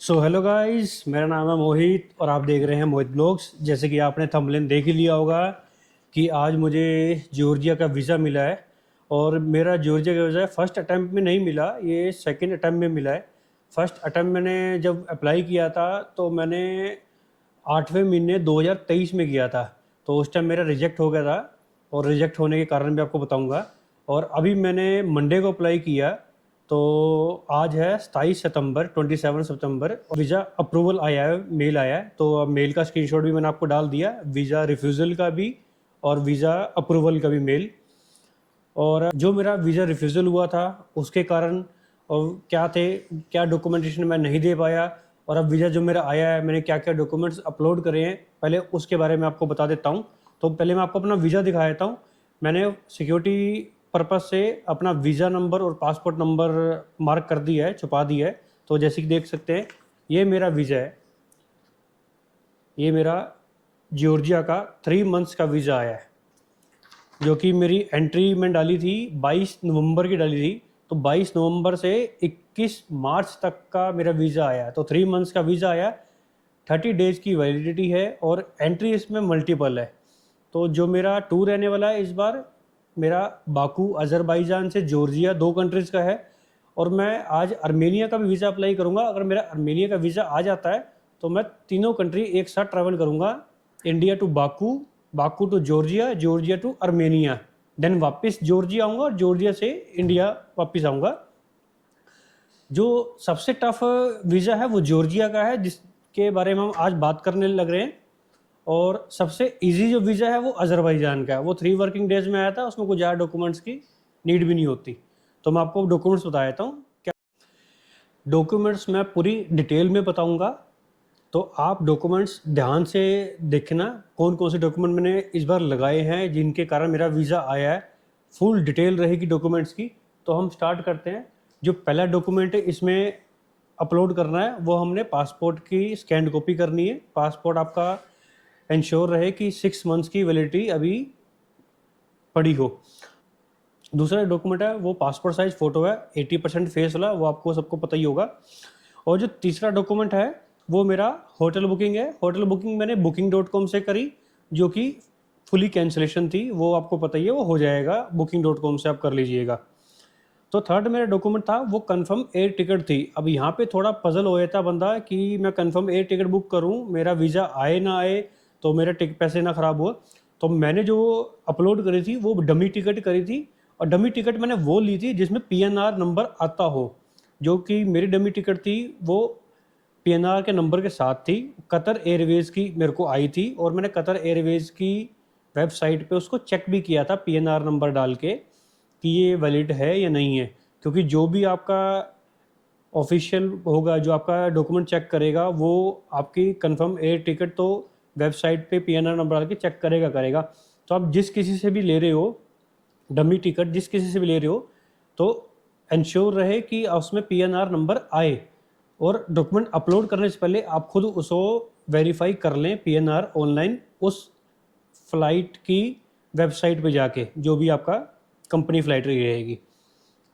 So hello guys, मेरा नाम है मोहित और आप देख रहे हैं मोहित ब्लॉग्स। जैसे कि आपने थंबनेल देख ही लिया होगा कि आज मुझे जॉर्जिया का वीज़ा मिला है। और मेरा जॉर्जिया का वीज़ा फर्स्ट अटैम्प्ट में नहीं मिला, ये सेकंड अटैम्प्ट में मिला है। फर्स्ट अटैम्प्ट मैंने जब अप्लाई किया था तो मैंने 8वें महीने 2023 में किया था, तो उस टाइम मेरा रिजेक्ट हो गया था और रिजेक्ट होने के कारण भी आपको बताऊंगा। और अभी मैंने मंडे को अप्लाई किया, तो आज है 27 सितंबर, 27 सितंबर, वीज़ा अप्रूवल आया है, मेल आया है। तो अब मेल का स्क्रीनशॉट भी मैंने आपको डाल दिया, वीज़ा रिफ्यूज़ल का भी और वीज़ा अप्रूवल का भी मेल। और जो मेरा वीज़ा रिफ्यूज़ल हुआ था उसके कारण और क्या डॉक्यूमेंटेशन मैं नहीं दे पाया, और अब वीज़ा जो मेरा आया है मैंने क्या क्या डॉक्यूमेंट्स अपलोड करे हैं पहले उसके बारे में आपको बता देता हूँ। तो पहले मैं आपको अपना वीज़ा दिखा देता हूँ। मैंने सिक्योरिटी पर्पज़ से अपना वीज़ा नंबर और पासपोर्ट नंबर मार्क कर दिया है, छुपा दिया है। तो जैसे कि देख सकते हैं, ये मेरा वीज़ा है, ये मेरा जॉर्जिया का 3 मंथ्स का वीज़ा आया है, जो कि मेरी एंट्री में डाली थी 22 नवंबर की डाली थी। तो 22 नवंबर से 21 मार्च तक का मेरा वीज़ा आया, तो 3 मंथ्स का वीज़ा आया। 30 डेज की वैलिडिटी है और एंट्री इसमें मल्टीपल है। तो जो मेरा टूर रहने वाला है इस बार, मेरा बाकू अज़रबैजान से जॉर्जिया, 2 कंट्रीज़ का है। और मैं आज अर्मेनिया का भी वीज़ा अप्लाई करूँगा। अगर मेरा अर्मेनिया का वीज़ा आ जाता है तो मैं तीनों कंट्री एक साथ ट्रैवल करूँगा, India to Baku, Baku to Georgia, Georgia to Armenia, then वापस जॉर्जिया आऊँगा और जॉर्जिया से इंडिया वापस आऊँगा। जो सबसे टफ वीज़ा है वो जॉर्जिया का है, जिसके बारे में हम आज बात करने लग रहे हैं। और सबसे इजी जो वीज़ा है वो अज़रबैजान का है, वो 3 वर्किंग डेज में आया था, उसमें कुछ ज़्यादा डॉक्यूमेंट्स की नीड भी नहीं होती। तो मैं आपको डॉक्यूमेंट्स बता देता हूँ। क्या डॉक्यूमेंट्स मैं पूरी डिटेल में बताऊँगा, तो आप डॉक्यूमेंट्स ध्यान से देखना कौन कौन से डॉक्यूमेंट मैंने इस बार लगाए हैं जिनके कारण मेरा वीज़ा आया है। फुल डिटेल रहेगी डॉक्यूमेंट्स की। तो हम स्टार्ट करते हैं। जो पहला डॉक्यूमेंट है इसमें अपलोड करना है, वो हमने पासपोर्ट की स्कैन कॉपी करनी है। पासपोर्ट आपका इंश्योर रहे कि 6 मंथ्स की वैलिडिटी अभी पड़ी हो। दूसरा डॉक्यूमेंट है वो पासपोर्ट साइज फ़ोटो है, 80% फेस वाला, वो आपको सबको पता ही होगा। और जो तीसरा डॉक्यूमेंट है वो मेरा होटल बुकिंग है। होटल बुकिंग मैंने booking.com से करी, जो कि फुली कैंसिलेशन थी, वो आपको पता ही है, वो हो जाएगा booking.com से, आप कर लीजिएगा। तो थर्ड मेरा डॉक्यूमेंट था वो कंफर्म एयर टिकट थी। अब यहाँ पे थोड़ा पजल हो जाता बंदा कि मैं कंफर्म एयर टिकट बुक करूँ, मेरा वीज़ा आए ना आए, तो मेरा पैसे ना ख़राब हुआ। तो मैंने जो अपलोड करी थी वो डमी टिकट करी थी, और डमी टिकट मैंने वो ली थी जिसमें पीएनआर नंबर आता हो। जो कि मेरी डमी टिकट थी वो पीएनआर के नंबर के साथ थी। कतर एयरवेज़ की मेरे को आई थी, और मैंने कतर एयरवेज़ की वेबसाइट पे उसको चेक भी किया था पीएनआर नंबर डाल के कि ये वैलिड है या नहीं है। क्योंकि जो भी आपका ऑफिशियल होगा, जो आपका डॉक्यूमेंट चेक करेगा, वो आपकी कंफर्म एयर टिकट तो वेबसाइट पे पीएनआर नंबर डाल के चेक करेगा। तो आप जिस किसी से भी ले रहे हो डमी टिकट, जिस किसी से भी ले रहे हो, तो इंश्योर रहे कि उसमें पीएनआर नंबर आए। और डॉक्यूमेंट अपलोड करने से पहले आप खुद उसको वेरीफाई कर लें पीएनआर ऑनलाइन, उस फ्लाइट की वेबसाइट पे जाके, जो भी आपका कंपनी फ्लाइट रहेगी।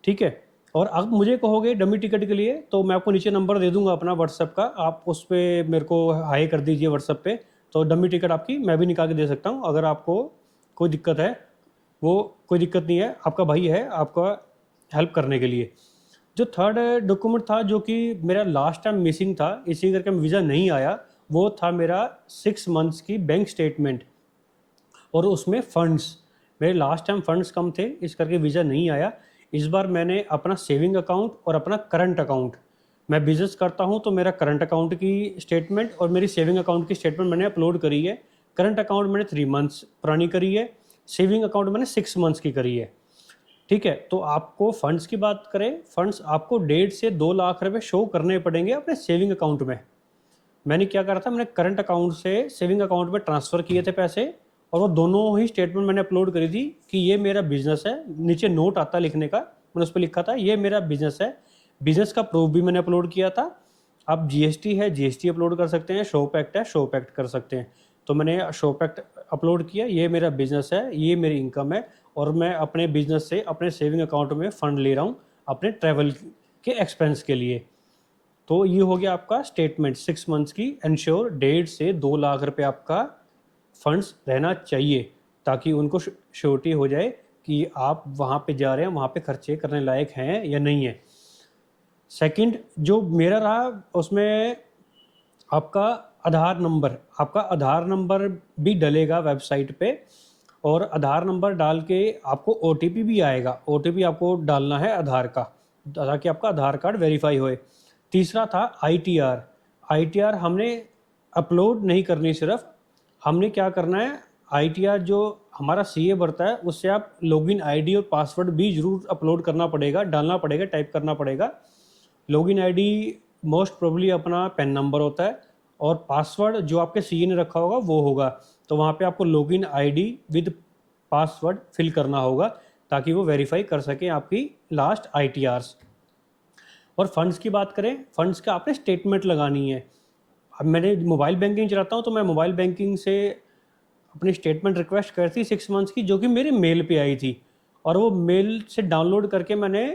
ठीक है। और अब मुझे कहोगे डमी टिकट के लिए, तो मैं आपको नीचे नंबर दे दूंगा अपना व्हाट्सएप का, आप उस पर मेरे को हाई कर दीजिए व्हाट्सएप पे। तो डमी टिकट आपकी मैं भी निकाल के दे सकता हूँ, अगर आपको कोई दिक्कत है। वो कोई दिक्कत नहीं है, आपका भाई है आपका हेल्प करने के लिए। जो थर्ड डॉक्यूमेंट था जो कि मेरा लास्ट टाइम मिसिंग था, इसी करके वीज़ा नहीं आया, वो था मेरा 6 मंथ्स की बैंक स्टेटमेंट। और उसमें फंड्स, मेरे लास्ट टाइम फंड्स कम थे, इस करके वीज़ा नहीं आया। इस बार मैंने अपना सेविंग अकाउंट और अपना करंट अकाउंट, मैं बिज़नेस करता हूं तो मेरा करंट अकाउंट की स्टेटमेंट और मेरी सेविंग अकाउंट की स्टेटमेंट मैंने अपलोड करी है। करंट अकाउंट मैंने 3 मंथ्स पुरानी करी है, सेविंग अकाउंट मैंने 6 मंथ्स की करी है। ठीक है। तो आपको फंड्स की बात करें, फंड्स आपको 1.5 से 2 लाख रुपए शो करने पड़ेंगे अपने सेविंग अकाउंट में। मैंने क्या करा था, मैंने करंट अकाउंट से सेविंग अकाउंट में ट्रांसफ़र किए थे पैसे, और वो दोनों ही स्टेटमेंट मैंने अपलोड करी थी कि ये मेरा बिजनेस है। नीचे नोट आता लिखने का, मैंने उस पर लिखा था ये मेरा बिजनेस है। बिजनेस का प्रूफ भी मैंने अपलोड किया था। आप जीएसटी है, जीएसटी अपलोड कर सकते हैं, शॉप एक्ट है, शॉप एक्ट कर सकते हैं। तो मैंने शॉप एक्ट अपलोड किया, ये मेरा बिजनेस है, ये मेरी इनकम है, और मैं अपने बिजनेस से अपने सेविंग अकाउंट में फ़ंड ले रहा हूँ अपने ट्रैवल के एक्सपेंस के लिए। तो ये हो गया आपका स्टेटमेंट 6 मंथ्स की। इंश्योर 1.5 से 2 लाख रुपए आपका फंड्स रहना चाहिए, ताकि उनको श्योरिटी हो जाए कि आप वहाँ पे जा रहे हैं, वहाँ पे खर्चे करने लायक हैं या नहीं है। सेकंड जो मेरा रहा उसमें आपका आधार नंबर भी डलेगा वेबसाइट पे, और आधार नंबर डाल के आपको ओटीपी भी आएगा। ओटीपी आपको डालना है आधार का, ताकि आपका आधार कार्ड वेरीफाई होए। तीसरा था आईटीआर। आईटीआर हमने अपलोड नहीं करनी, सिर्फ हमने क्या करना है, आईटीआर जो हमारा सीए भरता है उससे आप लॉगिन आईडी और पासवर्ड भी जरूर अपलोड करना पड़ेगा, डालना पड़ेगा, टाइप करना पड़ेगा। लॉगिन आईडी मोस्ट प्रोबेबली अपना पैन नंबर होता है, और पासवर्ड जो आपके सीए ने रखा होगा वो होगा। तो वहाँ पे आपको login ID with password fill करना होगा, ताकि वो वेरीफाई कर सकें आपकी लास्ट आईटीआरस। और फंड्स की बात करें, फंड्स का आपने स्टेटमेंट लगानी है। अब मैंने मोबाइल बैंकिंग चलाता हूँ, तो मैं मोबाइल बैंकिंग से अपनी स्टेटमेंट रिक्वेस्ट करी थी 6 मंथ्स की, जो कि मेरे मेल पे आई थी, और वो मेल से डाउनलोड करके मैंने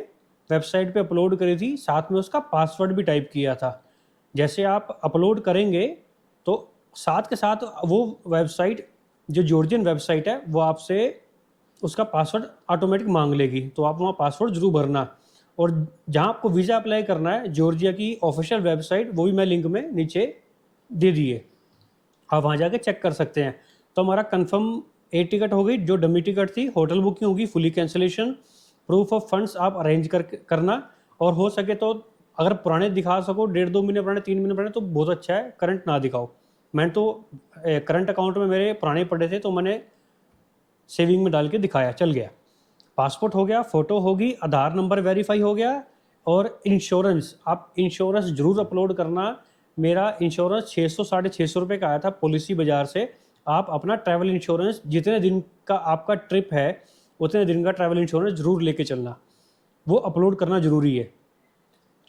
वेबसाइट पे अपलोड करी थी, साथ में उसका पासवर्ड भी टाइप किया था। जैसे आप अपलोड करेंगे तो साथ के साथ वो वेबसाइट, जो जॉर्जियन वेबसाइट है, वो आपसे उसका पासवर्ड ऑटोमेटिक मांग लेगी, तो आप वहाँ पासवर्ड जरूर भरना। और जहाँ आपको वीज़ा अप्लाई करना है, जॉर्जिया की ऑफिशियल वेबसाइट, वो भी मैं लिंक में नीचे दे दिए, आप वहाँ जाके चेक कर सकते हैं। तो हमारा कंफर्म एयर टिकट हो गई, जो डमी टिकट थी, होटल बुकिंग होगी, fully cancellation, proof of funds आप अरेंज करना, और हो सके तो अगर पुराने दिखा सको, 1.5-2 महीने पुराने, 3 महीने पुराने, तो बहुत अच्छा है, करंट ना दिखाओ। मैंने तो करंट अकाउंट में मेरे पुराने पड़े थे, तो मैंने सेविंग में डाल के दिखाया, चल गया। पासपोर्ट हो गया, फ़ोटो होगी, आधार नंबर वेरीफाई हो गया, और इंश्योरेंस, आप इंश्योरेंस जरूर अपलोड करना। मेरा इंश्योरेंस 600-650 रुपये का आया था पॉलिसी बाज़ार से। आप अपना ट्रैवल इंश्योरेंस, जितने दिन का आपका ट्रिप है उतने दिन का ट्रैवल इंश्योरेंस जरूर लेके चलना, वो अपलोड करना ज़रूरी है।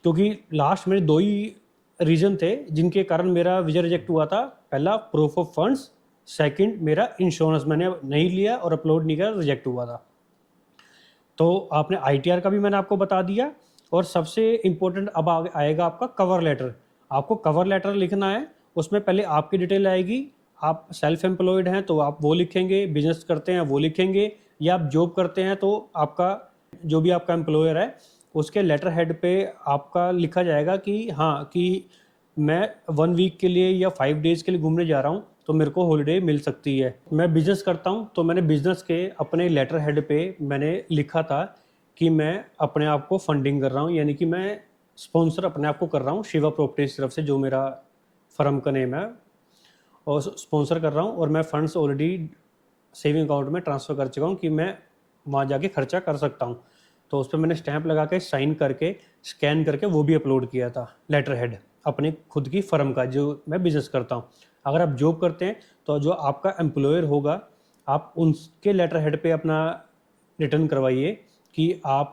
क्योंकि लास्ट में 2 ही रीज़न थे जिनके कारण मेरा वीज़ा रिजेक्ट हुआ था। पहला प्रूफ ऑफ फंड्स, सेकंड मेरा इंश्योरेंस मैंने नहीं लिया और अपलोड नहीं किया, रिजेक्ट हुआ था। तो आपने आईटीआर का भी मैंने आपको बता दिया, और सबसे इम्पोर्टेंट अब आएगा आपका कवर लेटर। आपको कवर लेटर लिखना है, उसमें पहले आपकी डिटेल आएगी। आप सेल्फ एम्प्लॉयड हैं तो आप वो लिखेंगे, बिजनेस करते हैं वो लिखेंगे, या आप जॉब करते हैं तो आपका जो भी आपका एम्प्लॉयर है उसके लेटर हेड पे आपका लिखा जाएगा कि हाँ, कि मैं 1 वीक के लिए या 5 डेज़ के लिए घूमने जा रहा हूँ, तो मेरे को हॉलिडे मिल सकती है। मैं बिज़नेस करता हूँ, तो मैंने बिज़नेस के अपने लेटर हेड पे मैंने लिखा था कि मैं अपने आप को फंडिंग कर रहा हूँ, यानी कि मैं स्पॉन्सर अपने आप को कर रहा हूँ शिवा प्रॉपर्टीज़ की तरफ से, जो मेरा फर्म का नेम है, और स्पॉन्सर कर रहा हूँ, और मैं फ़ंड्स ऑलरेडी सेविंग अकाउंट में ट्रांसफ़र कर चुका हूँ कि मैं वहाँ जाके खर्चा कर सकता हूँ। तो उस पर मैंने स्टैंप लगा के, साइन करके, स्कैन करके वो भी अपलोड किया था लेटर हेड अपने खुद की फ़र्म का, जो मैं बिज़नेस करता हूँ। अगर आप जॉब करते हैं तो जो आपका एम्प्लॉयर होगा, आप उनके लेटर हेड पे अपना रिटर्न करवाइए कि आप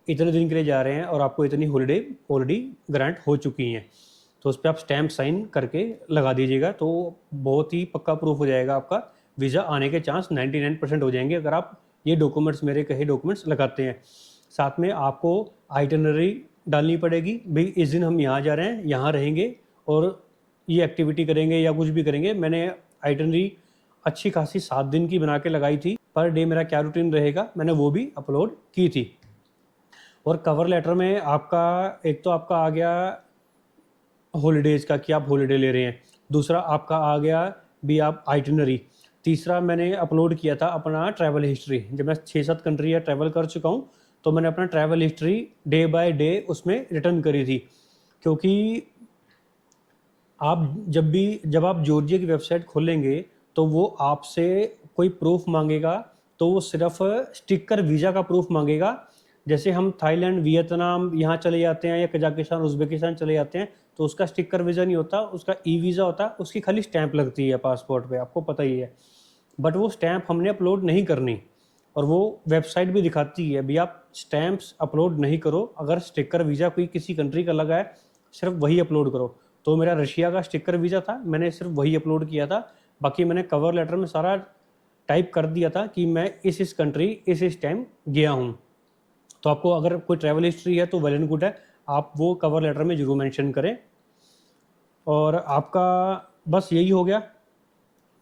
इतने दिन के लिए जा रहे हैं और आपको इतनी हॉलिडे ऑलरेडी ग्रांट हो चुकी हैं। तो उस पर आप स्टैम्प साइन करके लगा दीजिएगा, तो बहुत ही पक्का प्रूफ हो जाएगा। आपका वीज़ा आने के चांस 99% हो जाएंगे अगर आप ये डॉक्यूमेंट्स, मेरे कहे डॉक्यूमेंट्स लगाते हैं। साथ में आपको आइटनरी डालनी पड़ेगी, भाई इस दिन हम यहाँ जा रहे हैं, यहाँ रहेंगे और ये एक्टिविटी करेंगे या कुछ भी करेंगे। मैंने आइटनरी अच्छी खासी 7 दिन की बना के लगाई थी, पर डे मेरा क्या रूटीन रहेगा, मैंने वो भी अपलोड की थी। और कवर लेटर में आपका एक तो आपका आ गया हॉलीडेज़ का कि आप हॉलीडे ले रहे हैं, दूसरा आपका आ गया भी आप आइटनरी, तीसरा मैंने अपलोड किया था अपना ट्रैवल हिस्ट्री। जब मैं 6-7 कंट्री या ट्रैवल कर चुका हूँ, तो मैंने अपना travel history day by day उसमें रिटर्न करी थी। क्योंकि आप जब आप जॉर्जिया की वेबसाइट खोलेंगे तो वो आपसे कोई प्रूफ मांगेगा, तो वो सिर्फ स्टिकर वीज़ा का प्रूफ मांगेगा। जैसे हम थाईलैंड, वियतनाम यहाँ चले जाते हैं, या कजाकिस्तान, उज़्बेकिस्तान चले जाते हैं, तो उसका स्टिकर वीज़ा नहीं होता, उसका ई वीज़ा होता है, उसकी खाली स्टैंप लगती है पासपोर्ट पे, आपको पता ही है। बट वो स्टैंप हमने अपलोड नहीं करनी, और वो वेबसाइट भी दिखाती है भी आप स्टैंप्स अपलोड नहीं करो, अगर स्टिकर वीज़ा कोई किसी कंट्री का लगा है सिर्फ वही अपलोड करो। तो मेरा रशिया का स्टिकर वीज़ा था, मैंने सिर्फ वही अपलोड किया था। बाकी मैंने कवर लेटर में सारा टाइप कर दिया था कि मैं इस कंट्री इस टाइम गया हूँ। तो आपको अगर कोई ट्रैवल हिस्ट्री है तो वेल एंड गुड है, आप वो कवर लेटर में ज़रूर मेंशन करें। और आपका बस यही हो गया।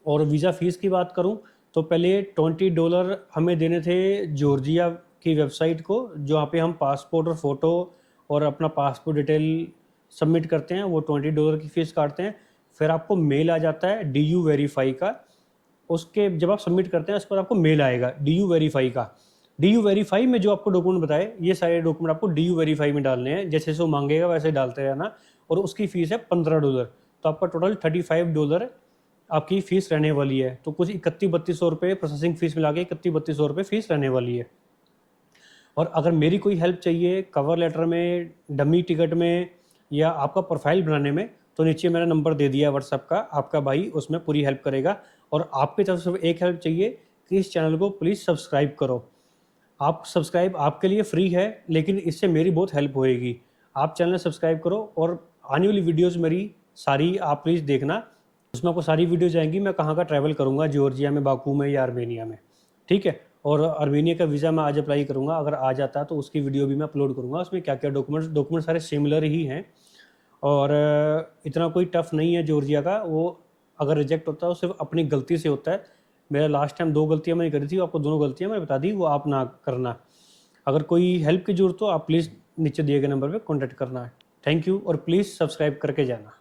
और वीज़ा फ़ीस की बात करूं तो पहले $20 हमें देने थे जॉर्जिया की वेबसाइट को, जहाँ पे हम पासपोर्ट और फ़ोटो और अपना पासपोर्ट डिटेल सबमिट करते हैं, वो $20 की फ़ीस काटते हैं। फिर आपको मेल आ जाता है DU वेरीफाई का। उसके जब आप सबमिट करते हैं उस पर आपको मेल आएगा DU वेरीफाई का। DU वेरीफाई में जो आपको डॉक्यूमेंट बताए, ये सारे डॉक्यूमेंट आपको DU वेरीफाई में डालने हैं, जैसे वो मांगेगा वैसे डालते रहना। और उसकी फ़ीस है $15। तो आपका टोटल $35 आपकी फ़ीस रहने वाली है। तो कुछ 31-32 प्रोसेसिंग फ़ीस मिला के 31-32 फ़ीस रहने वाली है। और अगर मेरी कोई हेल्प चाहिए कवर लेटर में, डमी टिकट में, या आपका प्रोफाइल बनाने में, तो नीचे मेरा नंबर दे दिया है व्हाट्सएप का, आपका भाई उसमें पूरी हेल्प करेगा। और आपकी तरफ से एक हेल्प चाहिए कि इस चैनल को प्लीज़ सब्सक्राइब करो। आप सब्सक्राइब आपके लिए फ्री है, लेकिन इससे मेरी बहुत हेल्प होएगी। आप चैनल सब्सक्राइब करो और आने वाली वीडियोज़ मेरी सारी आप प्लीज़ देखना। उसमें आपको सारी वीडियोज़ आएंगी, मैं कहाँ का ट्रैवल करूँगा, जॉर्जिया में, बाकू में या आर्मेनिया में। ठीक है। और आर्मेनिया का वीज़ा मैं आज अप्लाई करूँगा, अगर आ जाता है तो उसकी वीडियो भी मैं अपलोड करूँगा। उसमें क्या क्या डॉक्यूमेंट सारे सिमिलर ही हैं। और इतना कोई टफ़ नहीं है जॉर्जिया का। वो अगर रिजेक्ट होता है वो सिर्फ अपनी गलती से होता है। मेरा लास्ट टाइम 2 गलतियाँ मैंने करी थी, आपको दोनों गलतियाँ मैंने बता दी, वो आप ना करना। अगर कोई हेल्प की ज़रूरत हो आप प्लीज़ नीचे दिए गए नंबर पे कॉन्टैक्ट करना। थैंक यू और प्लीज़ सब्सक्राइब करके जाना।